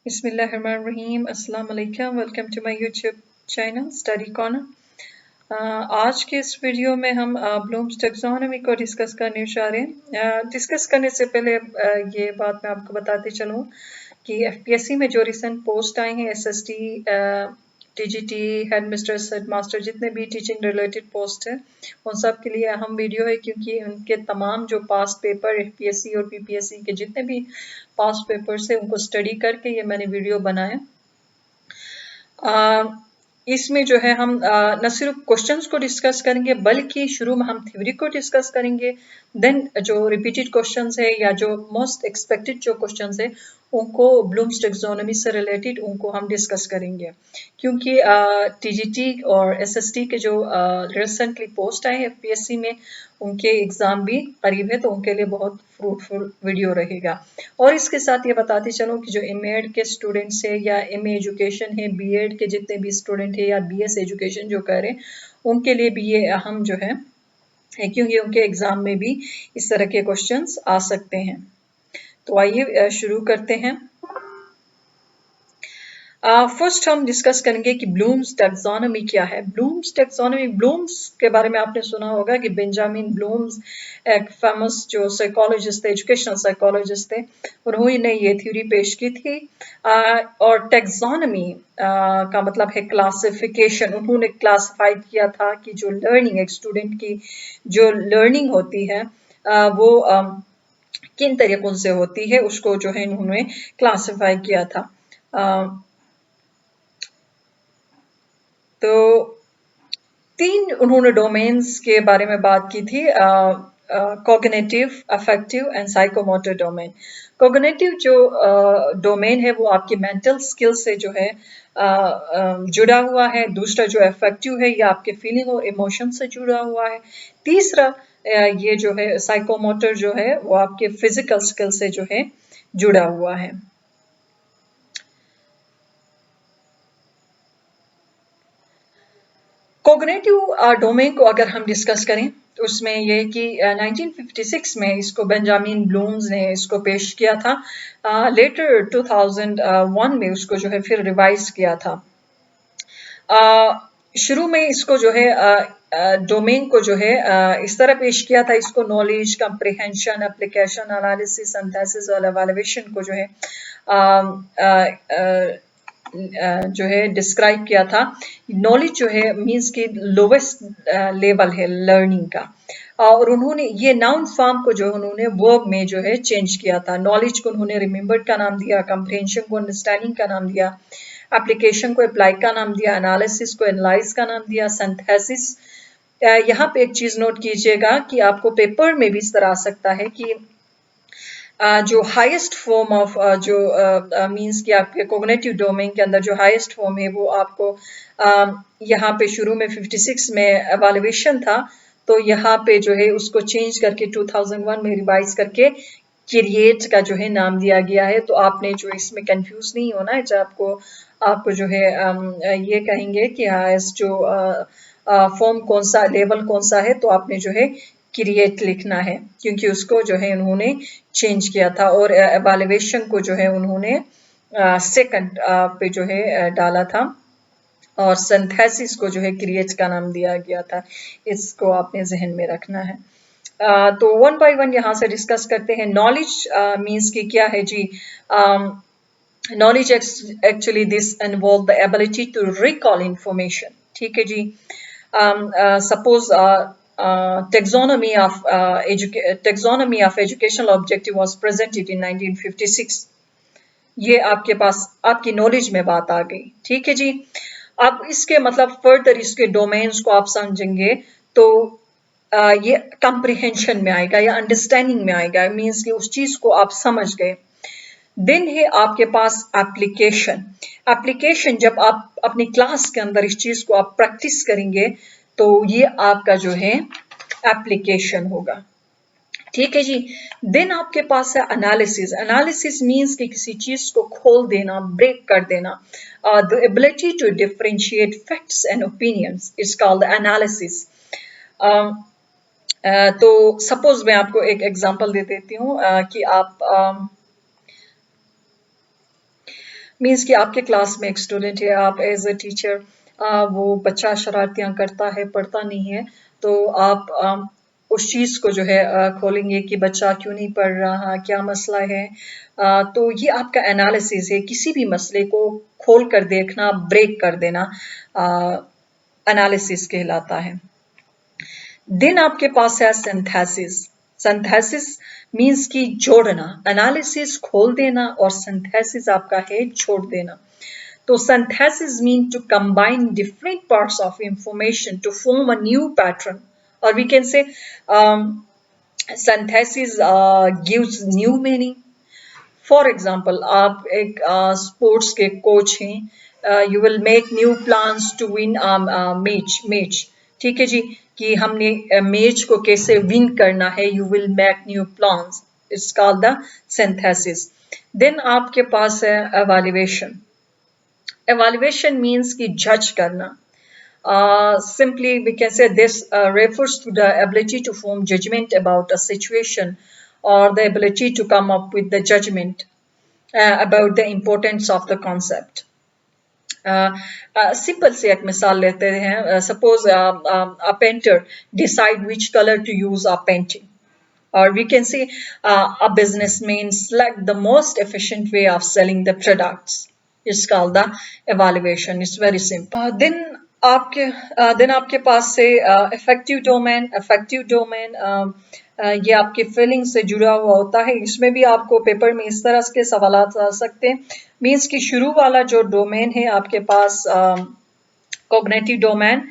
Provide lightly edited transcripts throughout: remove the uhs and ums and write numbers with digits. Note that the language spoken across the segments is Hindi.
बिस्मिल्लाहिर्रहमानिर्रहीम। अस्सलाम वालेकुम। Welcome to my YouTube channel study corner. आज के इस वीडियो में हम ब्लूम्स टैक्सोनॉमी को डिस्कस करने जा रहे हैं। डिस्कस करने से पहले ये बात मैं आपको बताते चलूँ कि एफपीएससी में जो रिसेंट पोस्ट आए हैं SST, TGT, head mistress, head master, जितने भी टीचिंग रिलेटेड पोस्ट है उन सब के लिए अहम वीडियो है, क्योंकि उनके तमाम जो पास्ट पेपर एफपीएससी और पीपीएससी के जितने भी पास्ट पेपर्स है उनको स्टडी करके ये मैंने वीडियो बनाया। इसमें जो है हम न सिर्फ क्वेश्चंस को डिस्कस करेंगे बल्कि शुरू में हम थ्योरी को डिस्कस करेंगे, देन जो रिपीटेड क्वेश्चंस है या जो मोस्ट एक्सपेक्टेड जो क्वेश्चंस है उनको ब्लूम्स टैक्सोनॉमी से रिलेटेड उनको हम डिस्कस करेंगे, क्योंकि टीजीटी और एसएसटी के जो रिसेंटली पोस्ट आए हैं एफपीएससी में उनके एग्जाम भी करीब है, तो उनके लिए बहुत फ्रूटफुल वीडियो रहेगा। और इसके साथ ये बताते चलो कि जो एमएड के स्टूडेंट्स है या एमए एजुकेशन है, बीएड के जितने भी स्टूडेंट है या बीएस एजुकेशन जो कर रहे हैं उनके लिए भी ये अहम जो है, क्योंकि उनके एग्जाम में भी इस तरह के क्वेश्चंस आ सकते हैं। तो आइए शुरू करते हैं। फर्स्ट हम डिस्कस करेंगे कि ब्लूम्स टैक्सोनॉमी क्या है। ब्लूम्स टैक्सोनॉमी, ब्लूम्स के बारे में आपने सुना होगा कि बेंजामिन ब्लूम्स एक फेमस जो साइकोलॉजिस्ट थे, एजुकेशनल साइकोलॉजिस्ट थे, उन्होंने ये थ्योरी पेश की थी। और टैक्सोनॉमी का मतलब है क्लासिफिकेशन। उन्होंने क्लासिफाई किया था कि जो लर्निंग, एक स्टूडेंट की जो लर्निंग होती है वो किन तरीकों से होती है, उसको जो है उन्होंने क्लासिफाई किया था। तो तीन उन्होंने डोमेन्स के बारे में बात की थी, cognitive, affective and psychomotor domain. Cognitive जो डोमेन है वो आपकी मेंटल स्किल से जो है जुड़ा हुआ है। दूसरा जो अफेक्टिव है ये आपके फीलिंग और इमोशन से जुड़ा हुआ है। तीसरा ये जो है साइकोमोटर जो है वो आपके फिजिकल स्किल से जो है जुड़ा हुआ है। कॉग्निटिव डोमेन को अगर हम डिस्कस करें तो उसमें ये कि 1956 में इसको बेंजामिन ब्लूम्स ने इसको पेश किया था। लेटर 2001 में उसको जो है फिर रिवाइज किया था। शुरू में इसको जो है डोमेन को जो है इस तरह पेश किया था, इसको knowledge, comprehension, application, analysis, synthesis और एवेल्युएशन को जो है जो है डिस्क्राइब किया था। नॉलेज जो है मींस की लोवेस्ट लेवल है लर्निंग का, और उन्होंने ये नाउन फॉर्म को जो उन्होंने वर्ब में जो है चेंज किया था। नॉलेज को उन्होंने रिमेंबर्ड का नाम दिया, कंप्रिहेंशन को अंडरस्टैंडिंग का नाम दिया, एप्लीकेशन को अप्लाई का नाम दिया, एनालिसिस को एनालाइज का नाम दिया, सिंथेसिस। यहाँ पे एक चीज नोट कीजिएगा कि आपको पेपर में भी इस तरह आ सकता है कि जो हाईएस्ट फॉर्म ऑफ जो मींस कि आपके कॉग्निटिव डोमेन के अंदर जो हाईएस्ट फॉर्म है वो आपको यहाँ पे शुरू में 56 में एवेल्युएशन था, तो यहाँ पे जो है उसको चेंज करके 2001 में रिवाइज करके क्रिएट का जो है नाम दिया गया है। तो आपने जो इसमें कंफ्यूज नहीं होना है, जब आपको जो है ये कहेंगे कि हाईएस्ट जो फॉर्म कौन सा, लेवल कौन सा है, तो आपने जो है क्रिएट लिखना है, क्योंकि उसको जो है उन्होंने चेंज किया था। और एवेल्युएशन को जो है उन्होंने सेकंड पे जो है डाला था, और सिंथेसिस को जो है क्रिएट का नाम दिया गया था। इसको आपने जहन में रखना है। तो वन बाय वन यहाँ से डिस्कस करते हैं। नॉलेज मीन्स की क्या है जी? Knowledge actually this involve the ability to recall information. ठीक है जी। Suppose taxonomy of educational objective was presented in 1956. ये आपके पास आपकी नॉलेज में बात आ गई। ठीक है जी। अब इसके मतलब फर्दर इसके डोमेन्स को आप समझेंगे तो ये कंप्रिहेंशन में आएगा या अंडरस्टैंडिंग में आएगा, मीन्स कि उस चीज को आप समझ गए। देन है आपके पास एप्लीकेशन। एप्लीकेशन जब आप अपनी क्लास के अंदर इस चीज को आप प्रैक्टिस करेंगे तो ये आपका जो है एप्लीकेशन होगा। ठीक है जी। देन आपके पास है एनालिसिस। एनालिसिस मींस कि किसी चीज को खोल देना, ब्रेक कर देना। The ability to differentiate facts and opinions is called analysis. तो सपोज मैं आपको एक एग्जांपल दे देती हूँ कि आप मीन्स कि आपके क्लास में एक स्टूडेंट है, आप एज अ टीचर वो बच्चा शरारतियाँ करता है, पढ़ता नहीं है, तो आप उस चीज़ को जो है खोलेंगे कि बच्चा क्यों नहीं पढ़ रहा, क्या मसला है। तो ये आपका एनालिसिस है, किसी भी मसले को खोल कर देखना, ब्रेक कर देना एनालिसिस कहलाता है। देन आपके पास है सिंथेसिस। सिंथेसिस मीन्स कि जोड़ना, एनालिसिस खोल देना और सिंथेसिस आपका है छोड़ देना। तो synthesis means to combine different parts of information to form a new pattern, or we can say synthesis gives new meaning. For example, आप एक स्पोर्ट्स के कोच हैं, you will make new plans to win match, ठीक है जी, कि हमने मैच को कैसे विन करना है, you will make new plans, it's called the synthesis. Then आपके पास है एवेल्युएशन। Evaluation means कि judge करना. Simply we can say this refers to the ability to form judgment about a situation or the ability to come up with the judgment about the importance of the concept. Simple से एक मिसाल लेते हैं. Suppose a painter decide which color to use a painting. Or we can say a businessman select the most efficient way of selling the products. It's called the evaluation. It's very simple. Then आपके पास से affective domain. Affective domain ये आपके फीलिंग से जुड़ा हुआ होता है। इसमें भी आपको पेपर में इस तरह के सवाल आ सकते हैं। मीन्स कि शुरू वाला जो डोमेन है आपके पास कॉग्निटिव डोमेन,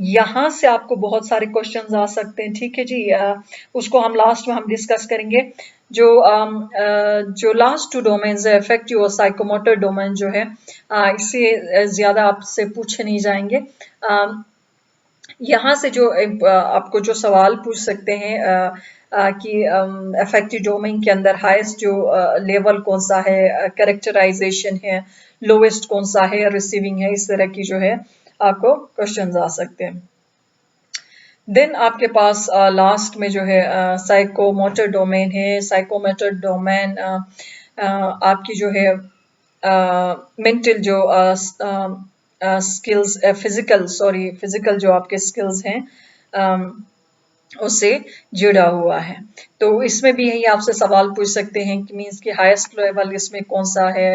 यहाँ से आपको बहुत सारे क्वेश्चंस आ सकते हैं, ठीक है जी। उसको हम लास्ट में हम डिस्कस करेंगे। जो लास्ट 2 डोमेन्स है, अफेक्टिव और साइकोमोटर डोमेन जो है, इससे ज़्यादा आपसे पूछे नहीं जाएंगे। यहाँ से जो आपको जो सवाल पूछ सकते हैं कि अफेक्टिव डोमेन के अंदर हाईएस्ट जो लेवल कौन सा है, कैरेक्टराइजेशन है, लोवेस्ट कौन सा है, रिसीविंग है, इस तरह की जो है आपको क्वेश्चंस आ सकते हैं। देन आपके पास लास्ट में जो है साइकोमोटर डोमेन है। साइकोमोटर डोमेन आपकी जो है मेंटल जो स्किल्स, फिजिकल जो आपके स्किल्स हैं उससे जुड़ा हुआ है। तो इसमें भी यही आपसे सवाल पूछ सकते हैं कि मीन्स कि हाईएस्ट लेवल इसमें कौन सा है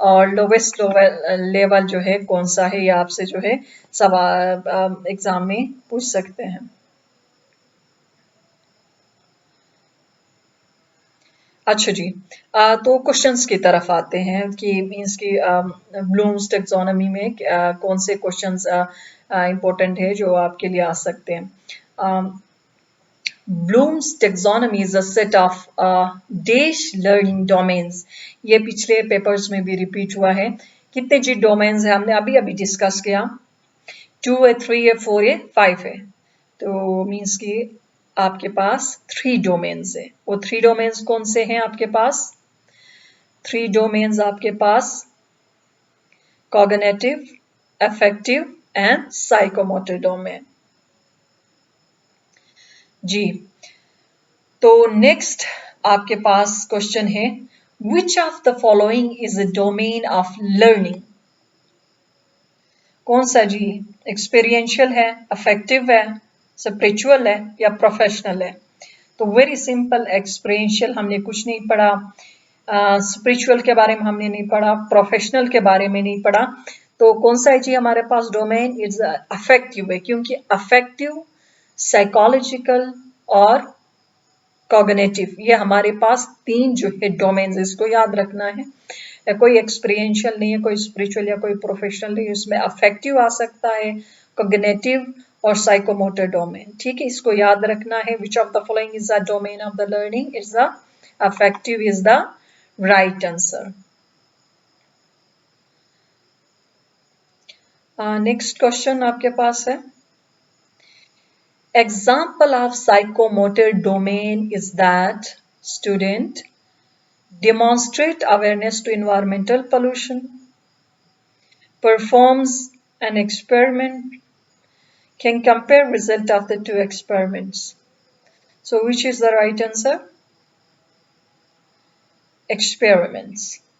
और लोवेस्ट लेवल जो है कौन सा है, ये आपसे जो है सवाल एग्जाम में पूछ सकते हैं। अच्छा जी, तो क्वेश्चंस की तरफ आते हैं कि मीन्स कि ब्लूम्स टेक्सोनॉमी में कौन से क्वेश्चंस इम्पोर्टेंट है जो आपके लिए आ सकते हैं। Bloom's taxonomy is a set of dash learning domains. ये पिछले पेपर्स में भी रिपीट हुआ है। कितने जी डोमेन्स है हमने अभी अभी डिस्कस किया, 2 है, 3 है, 4 है, 5 है। तो मीन्स कि आपके पास 3 डोमेन्स है। वो 3 डोमेन्स कौन से हैं आपके पास? 3 डोमेन्स आपके पास cognitive, affective and psychomotor domain. जी, तो नेक्स्ट आपके पास क्वेश्चन है, which of the following is a domain of learning? कौन सा जी? एक्सपीरियंशियल है, अफेक्टिव है, स्पिरिचुअल है या प्रोफेशनल है? तो वेरी सिंपल, एक्सपीरियंशियल हमने कुछ नहीं पढ़ा, स्पिरिचुअल के बारे में हमने नहीं पढ़ा, प्रोफेशनल के बारे में नहीं पढ़ा। तो कौन सा है जी हमारे पास डोमेन? इज अफेक्टिव है, क्योंकि अफेक्टिव, साइकोलॉजिकल और कॉग्निटिव, ये हमारे पास 3 जो है डोमेन्स, इसको याद रखना है। कोई एक्सपीरियंशियल नहीं है, कोई स्पिरिचुअल या कोई प्रोफेशनल नहीं, इसमें अफेक्टिव आ सकता है, कॉग्निटिव और साइकोमोटर डोमेन, ठीक है, इसको याद रखना है। Which of the following is the domain of the learning? Is the affective is the right answer. Next question आपके पास है, example of psychomotor domain is that student demonstrate awareness to environmental pollution, performs an experiment, can compare result of the 2 experiments. So which is the right answer? Experiments.